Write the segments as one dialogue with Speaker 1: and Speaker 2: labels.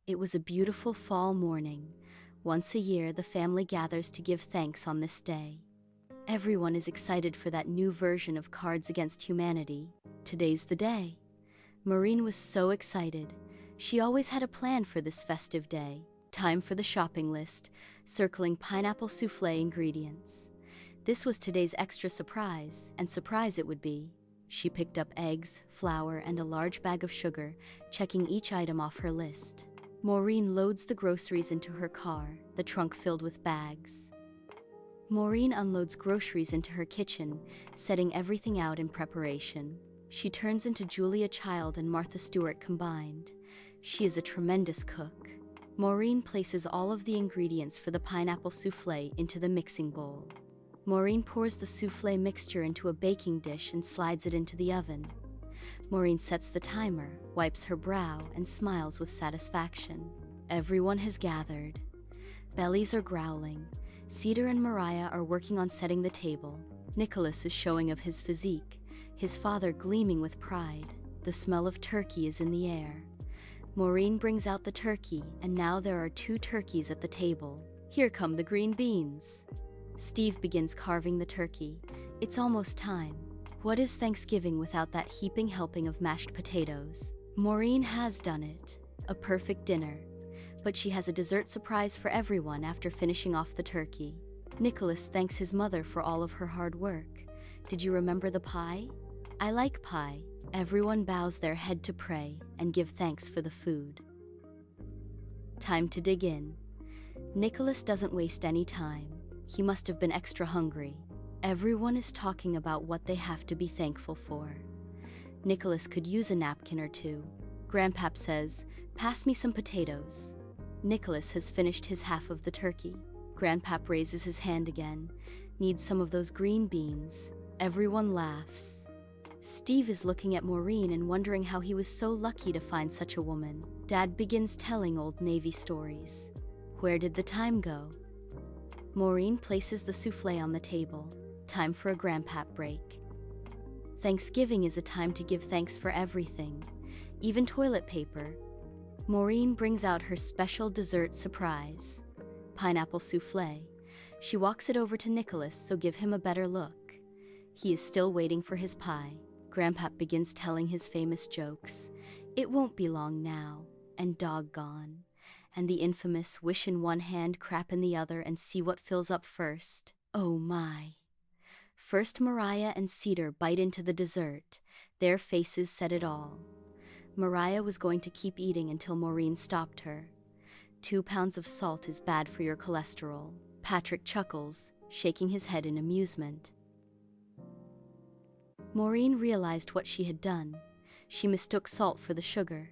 Speaker 1: It was a beautiful fall morning. Once a year, the family gathers to give thanks on this day. Everyone is excited for that new version of Cards Against Humanity. Today's the day. Maureen was so excited. She always had a plan for this festive day. Time for the shopping list, circling pineapple souffle ingredients. This was today's extra surprise, and surprise it would be. She picked up eggs, flour, and a large bag of sugar, checking each item off her list. Maureen loads the groceries into her car, the trunk filled with bags. Maureen unloads groceries into her kitchen, setting everything out in preparation. She turns into Julia Child and Martha Stewart combined. She is a tremendous cook. Maureen places all of the ingredients for the pineapple souffle into the mixing bowl. Maureen pours the souffle mixture into a baking dish and slides it into the oven. Maureen sets the timer, wipes her brow, and smiles with satisfaction. Everyone has gathered. Bellies are growling. Cedar and Mariah are working on setting the table. Nicholas is showing of his physique, his father gleaming with pride. The smell of turkey is in the air. Maureen brings out the turkey, and now there are 2 turkeys at the table. Here come the green beans. Steve begins carving the turkey. It's almost time. What is Thanksgiving without that heaping helping of mashed potatoes? Maureen has done it. A perfect dinner. But she has a dessert surprise for everyone after finishing off the turkey. Nicholas thanks his mother for all of her hard work. Did you remember the pie? I like pie. Everyone bows their head to pray and give thanks for the food. Time to dig in. Nicholas doesn't waste any time. He must have been extra hungry. Everyone is talking about what they have to be thankful for. Nicholas could use a napkin or 2. Grandpap says, "Pass me some potatoes." Nicholas has finished his half of the turkey. Grandpap raises his hand again. "Need some of those green beans." Everyone laughs. Steve is looking at Maureen and wondering how he was so lucky to find such a woman. Dad begins telling old Navy stories. Where did the time go? Maureen places the souffle on the table. Time for a grandpap break. Thanksgiving is a time to give thanks for everything, even toilet paper. Maureen brings out her special dessert surprise, pineapple souffle. She walks it over to Nicholas, so give him a better look. He is still waiting for his pie. Grandpap begins telling his famous jokes. It won't be long now, and doggone. And the infamous wish in one hand, crap in the other, and see what fills up first. Oh my. First Mariah and Cedar bite into the dessert. Their faces said it all. Mariah was going to keep eating until Maureen stopped her. 2 pounds of salt is bad for your cholesterol. Patrick chuckles, shaking his head in amusement. Maureen realized what she had done. She mistook salt for the sugar.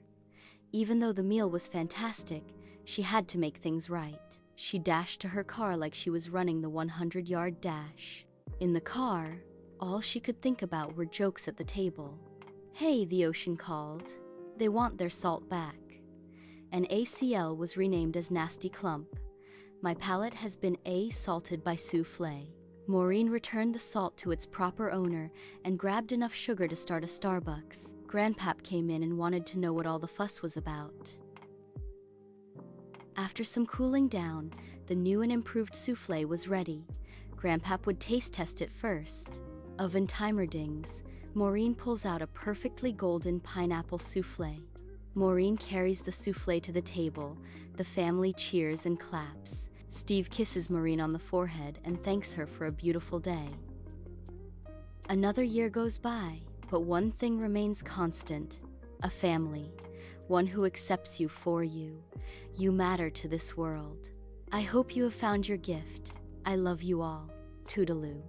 Speaker 1: Even though the meal was fantastic, she had to make things right. She dashed to her car like she was running the 100-yard dash. In the car, all she could think about were jokes at the table. Hey, the ocean called. They want their salt back. An ACL was renamed as Nasty Clump. My palate has been salted by souffle. Maureen returned the salt to its proper owner and grabbed enough sugar to start a Starbucks. Grandpap came in and wanted to know what all the fuss was about. After some cooling down, the new and improved souffle was ready. Grandpap would taste test it first. Oven timer dings. Maureen pulls out a perfectly golden pineapple souffle. Maureen carries the souffle to the table. The family cheers and claps. Steve kisses Maureen on the forehead and thanks her for a beautiful day. Another year goes by, but one thing remains constant. A family. One who accepts you for you. You matter to this world. I hope you have found your gift. I love you all. Toodaloo.